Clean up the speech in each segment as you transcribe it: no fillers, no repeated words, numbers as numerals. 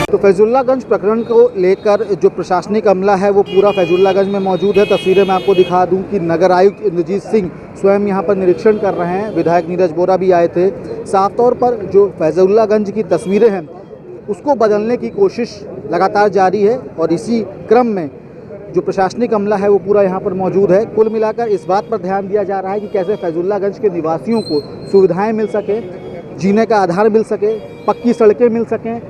तो फैजुल्लागंज प्रकरण को लेकर जो प्रशासनिक अमला है वो पूरा फैजुल्लागंज में मौजूद है। तस्वीरें मैं आपको दिखा दूं कि नगर आयुक्त इंद्रजीत सिंह स्वयं यहां पर निरीक्षण कर रहे हैं। विधायक नीरज बोरा भी आए थे। साफ तौर पर जो फैजुल्लागंज की तस्वीरें हैं उसको बदलने की कोशिश लगातार जारी है और इसी क्रम में जो प्रशासनिक अमला है वो पूरा यहाँ पर मौजूद है। कुल मिलाकर इस बात पर ध्यान दिया जा रहा है कि कैसे फैजुल्लागंज के निवासियों को सुविधाएं मिल सके, जीने का आधार मिल सके, पक्की सड़कें मिल सकें,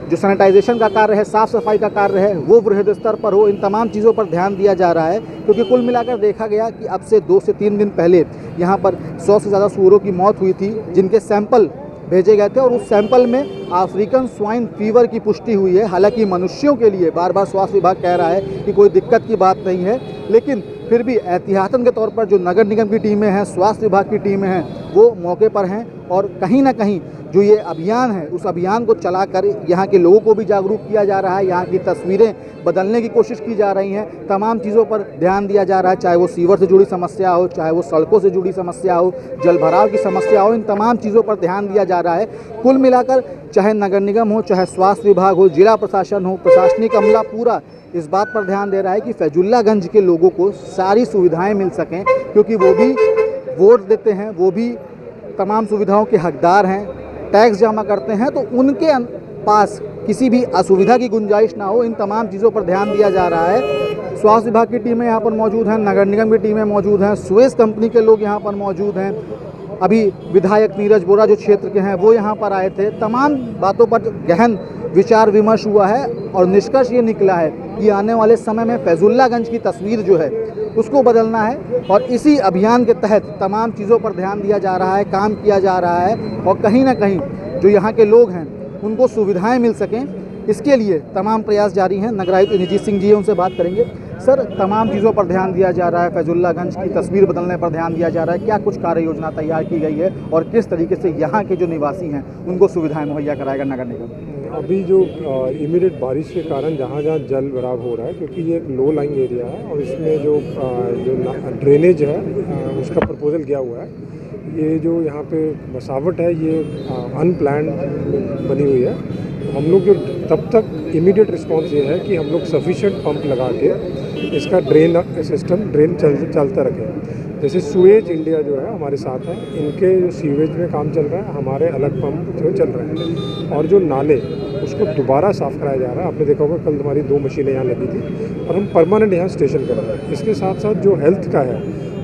जो सैनिटाइजेशन का कार्य है, साफ़ सफाई का कार्य है वो वृहद स्तर पर हो। इन तमाम चीज़ों पर ध्यान दिया जा रहा है क्योंकि कुल मिलाकर देखा गया कि अब से 2 से 3 दिन पहले यहाँ पर 100 से ज़्यादा सूअरों की मौत हुई थी जिनके सैंपल भेजे गए थे और उस सैंपल में अफ्रीकन स्वाइन फीवर की पुष्टि हुई है। हालांकि मनुष्यों के लिए बार बार स्वास्थ्य विभाग कह रहा है कि कोई दिक्कत की बात नहीं है, लेकिन फिर भी एहतियातन के तौर पर जो नगर निगम की टीमें हैं, स्वास्थ्य विभाग की टीमें हैं, वो मौके पर हैं और कहीं ना कहीं जो ये अभियान है उस अभियान को चलाकर यहाँ के लोगों को भी जागरूक किया जा रहा है। यहाँ की तस्वीरें बदलने की कोशिश की जा रही हैं। तमाम चीज़ों पर ध्यान दिया जा रहा है, चाहे वो सीवर से जुड़ी समस्या हो, चाहे वो सड़कों से जुड़ी समस्या हो, जल भराव की समस्या हो, इन तमाम चीज़ों पर ध्यान दिया जा रहा है। कुल मिलाकर चाहे नगर निगम हो, चाहे स्वास्थ्य विभाग हो, जिला प्रशासन हो, प्रशासनिक अमला पूरा इस बात पर ध्यान दे रहा है कि फैजुल्लागंज के लोगों को सारी सुविधाएं मिल सकें क्योंकि वो भी वोट देते हैं, वो भी तमाम सुविधाओं के हकदार हैं, टैक्स जमा करते हैं, तो उनके पास किसी भी असुविधा की गुंजाइश ना हो। इन तमाम चीज़ों पर ध्यान दिया जा रहा है। स्वास्थ्य विभाग की टीमें यहाँ पर मौजूद हैं, नगर निगम की टीमें मौजूद हैं, सुएज कंपनी के लोग यहाँ पर मौजूद हैं। अभी विधायक नीरज बोरा जो क्षेत्र के हैं वो यहाँ पर आए थे। तमाम बातों पर गहन विचार विमर्श हुआ है और निष्कर्ष ये निकला है कि आने वाले समय में फैजुल्लागंज की तस्वीर जो है उसको बदलना है और इसी अभियान के तहत तमाम चीज़ों पर ध्यान दिया जा रहा है, काम किया जा रहा है और कहीं ना कहीं जो यहाँ के लोग हैं उनको सुविधाएं मिल सकें, इसके लिए तमाम प्रयास जारी हैं। नगर आयुक्त इंद्रजीत सिंह जी उनसे बात करेंगे। सर, तमाम चीज़ों पर ध्यान दिया जा रहा है, फैजुल्लागंज की तस्वीर बदलने पर ध्यान दिया जा रहा है, क्या कुछ कार्य योजना तैयार की गई है और किस तरीके से यहाँ के जो निवासी हैं उनको सुविधाएं मुहैया कराएगा नगर निगम? अभी जो इमीडिएट बारिश के कारण जहाँ जहाँ जल भराव हो रहा है, क्योंकि ये एक लो लाइंग एरिया है और इसमें जो ड्रेनेज है उसका प्रपोजल किया हुआ है। ये जो यहाँ पे बसावट है ये अनप्लान्ड बनी हुई है। हम लोग जो तब तक इमीडिएट रिस्पांस ये है कि हम लोग सफिशिएंट पंप लगा के इसका ड्रेन चलता रखें। जैसे सुएज इंडिया जो है हमारे साथ है, इनके जो सीवेज में काम चल रहा है, हमारे अलग पंप जो चल रहे हैं और जो नाले उसको दोबारा साफ़ कराया जा रहा है। आपने देखा होगा कल हमारी 2 मशीनें यहाँ लगी थी और हम परमानेंट यहाँ स्टेशन कर रहे हैं। इसके साथ साथ जो हेल्थ का है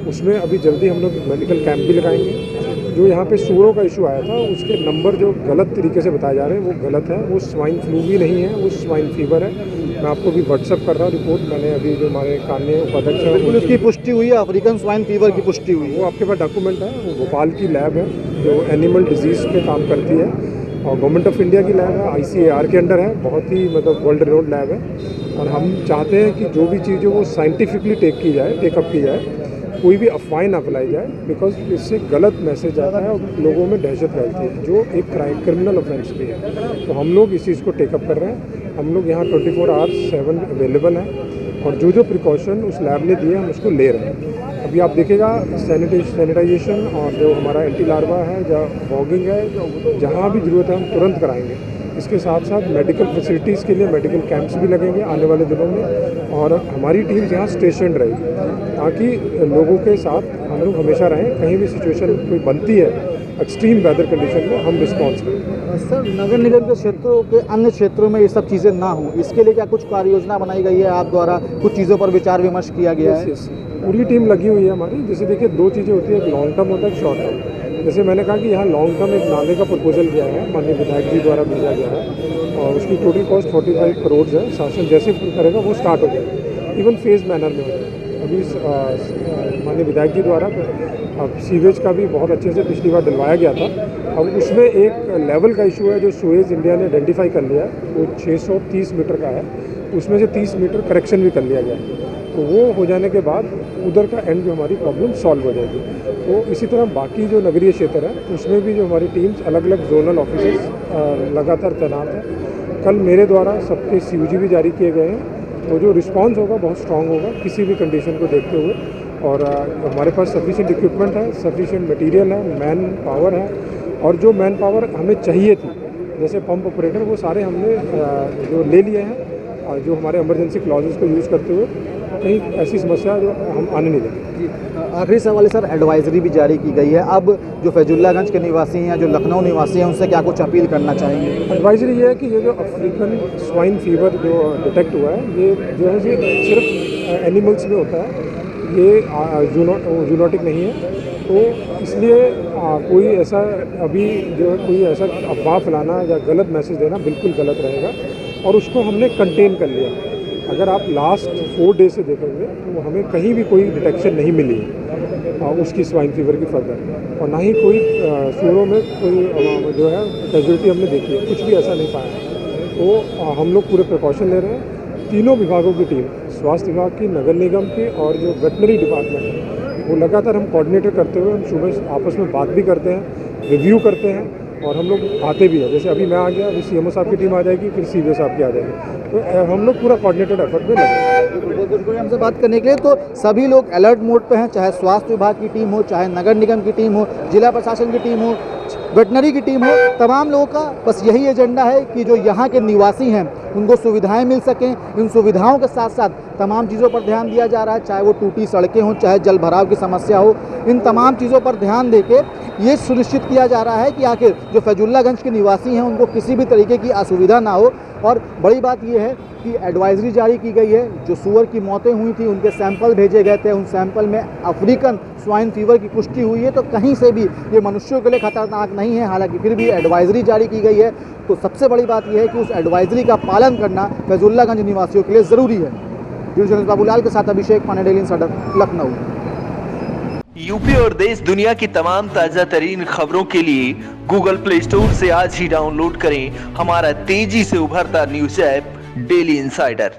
उसमें अभी जल्दी हम लोग मेडिकल कैंप भी लगाएंगे। जो यहाँ पे सूअरों का इशू आया था उसके नंबर जो गलत तरीके से बताए जा रहे हैं वो गलत है, वो स्वाइन फ्लू भी नहीं है, वो स्वाइन फीवर है। मैं आपको भी व्हाट्सअप कर रहा हूँ रिपोर्ट, मैंने अभी जो हमारे कान्य उपाध्यक्ष है उसकी पुष्टि हुई है, अफ्रीकन स्वाइन फीवर की पुष्टि हुई है। वो आपके पास डॉक्यूमेंट है। वो भोपाल की लैब है जो एनिमल डिजीज़ पे काम करती है और गवर्नमेंट ऑफ इंडिया की लैब है, ICAR के अंडर है, बहुत ही मतलब वर्ल्ड रिनोन्ड लैब है। और हम चाहते हैं कि जो भी चीज़ हो वो साइंटिफिकली टेकअप की जाए, कोई भी अफवाह ना फैलाई जाए, बिकॉज इससे गलत मैसेज आता है और लोगों में दहशत फैलती है जो एक क्रिमिनल ऑफेंस भी है। तो हम लोग इस चीज़ को टेकअप कर रहे हैं। हम लोग यहाँ 24 आवर्स 7 अवेलेबल हैं और जो प्रिकॉशन उस लैब ने दिए हम उसको ले रहे हैं। अभी आप देखेगा सैनिटाइजेशन और जो हमारा एंटी लार्वा है, जहाँ वॉगिंग है, जहाँ भी ज़रूरत है हम तुरंत कराएंगे। इसके साथ साथ मेडिकल फैसिलिटीज़ के लिए मेडिकल कैंप्स भी लगेंगे आने वाले दिनों में और हमारी टीम यहाँ स्टेशन रहेगी ताकि लोगों के साथ हम लोग हमेशा रहें। कहीं भी सिचुएशन कोई बनती है एक्सट्रीम वेदर कंडीशन में हम रिस्पॉन्स करें। सर, नगर निगम के क्षेत्रों के अन्य क्षेत्रों में ये सब चीज़ें ना हो, इसके लिए क्या कुछ कार्य योजना बनाई गई है आप द्वारा? कुछ चीज़ों पर विचार विमर्श किया गया है? पूरी टीम लगी हुई है हमारी। जैसे देखिए 2 चीज़ें होती है, एक लॉन्ग टर्म होता है, एक शॉर्ट टर्म। जैसे मैंने कहा कि यहाँ लॉन्ग टर्म एक नाले का प्रपोजल किया है, माननीय विधायक जी द्वारा भेजा गया है और उसकी टोटल कॉस्ट 45 करोड़ है। शासन जैसे करेगा वो स्टार्ट हो जाएगा, इवन फेज मैनर में हो जाएगा। अभी माननीय विधायक जी द्वारा अब सीवेज का भी बहुत अच्छे से पिछली बार डलवाया गया था। अब उसमें एक लेवल का इशू है जो सुएज इंडिया ने आइडेंटिफाई कर लिया है, वो 630 मीटर का है, उसमें से 30 मीटर करेक्शन भी कर लिया गया है। तो वो हो जाने के बाद उधर का एंड जो हमारी प्रॉब्लम सॉल्व हो जाएगी। तो इसी तरह बाकी जो नगरीय क्षेत्र है उसमें भी जो हमारी टीम्स अलग अलग जोनल ऑफिसर्स लगातार तैनात है। कल मेरे द्वारा सबके CUG भी जारी किए गए हैं, तो जो रिस्पांस होगा बहुत स्ट्रांग होगा किसी भी कंडीशन को देखते हुए। और हमारे पास सफिशिएंट इक्विपमेंट है, सफिशिएंट मटेरियल है, मैन पावर है और जो मैन पावर हमें चाहिए थी जैसे पंप ऑपरेटर, वो सारे हमने जो ले लिए हैं, और जो हमारे इमरजेंसी क्लॉजेस को यूज़ करते हुए कहीं ऐसी समस्या जो हम आने नहीं देंगे। जी, आखिरी सवाल है सर, एडवाइजरी भी जारी की गई है, अब जो फैजुल्लागंज के निवासी हैं, जो लखनऊ निवासी हैं, उनसे क्या कुछ अपील करना चाहेंगे? एडवाइजरी ये है कि ये जो अफ्रीकन स्वाइन फीवर जो डिटेक्ट हुआ है, ये जो है ये सिर्फ एनिमल्स में होता है, ये जूनोटिक नहीं है। तो इसलिए कोई ऐसा अभी जो है कोई ऐसा अफवाह फैलाना या गलत मैसेज देना बिल्कुल गलत रहेगा, और उसको हमने कंटेन कर लिया। अगर आप लास्ट 4 डेज से देखेंगे तो हमें कहीं भी कोई डिटेक्शन नहीं मिली है उसकी स्वाइन फीवर की फर्दर, और ना ही कोई सूरों में कोई जो है कैजुअलिटी हमने देखी है, कुछ भी ऐसा नहीं पाया। तो हम लोग पूरे प्रिकॉशन ले रहे हैं। तीनों विभागों की टीम, स्वास्थ्य विभाग की, नगर निगम की और जो वेटनरी डिपार्टमेंट है, वो लगातार हम कोऑर्डिनेटर करते हुए हम सुबह आपस में बात भी करते हैं, रिव्यू करते हैं, और हम लोग आते भी हैं। जैसे अभी मैं आ गया, अभी सीएमओ साहब की टीम आ जाएगी, फिर सीवीओ साहब की आ जाएगी। तो हम लोग पूरा कोऑर्डिनेटेड एफर्ट में लगे हैं। बहुत बहुत शुक्रिया हमसे बात करने के लिए। तो सभी लोग अलर्ट मोड पे हैं, चाहे स्वास्थ्य विभाग की टीम हो, चाहे नगर निगम की टीम हो, जिला प्रशासन की टीम हो, वेटनरी की टीम हो, तमाम लोगों का बस यही एजेंडा है कि जो यहाँ के निवासी हैं उनको सुविधाएं मिल सकें। इन सुविधाओं के साथ साथ तमाम चीज़ों पर ध्यान दिया जा रहा है, चाहे वो टूटी सड़कें हों, चाहे जल भराव की समस्या हो, इन तमाम चीज़ों पर ध्यान देके ये सुनिश्चित किया जा रहा है कि आखिर जो फैजुल्लागंज के निवासी हैं उनको किसी भी तरीके की असुविधा ना हो। और बड़ी बात यह है कि एडवाइजरी जारी की गई है, जो सूअर की मौतें हुई थी उनके सैंपल भेजे गए थे, उन सैंपल में अफ्रीकन स्वाइन फीवर की पुष्टि हुई है। तो कहीं से भी ये मनुष्यों के लिए खतरनाक नहीं है, हालांकि फिर भी एडवाइजरी जारी की गई है। तो सबसे बड़ी बात यह है कि उस एडवाइजरी का पालन करना फैजुल्लागंज निवासियों के लिए ज़रूरी है। वीडियो बाबूलाल के साथ Abhishek Pandey, daily insider, Lucknow. UP और देश दुनिया की तमाम ताज़ा तरीन खबरों के लिए गूगल प्ले स्टोर से आज ही डाउनलोड करें हमारा तेजी से उभरता न्यूज़ ऐप डेली इंसाइडर।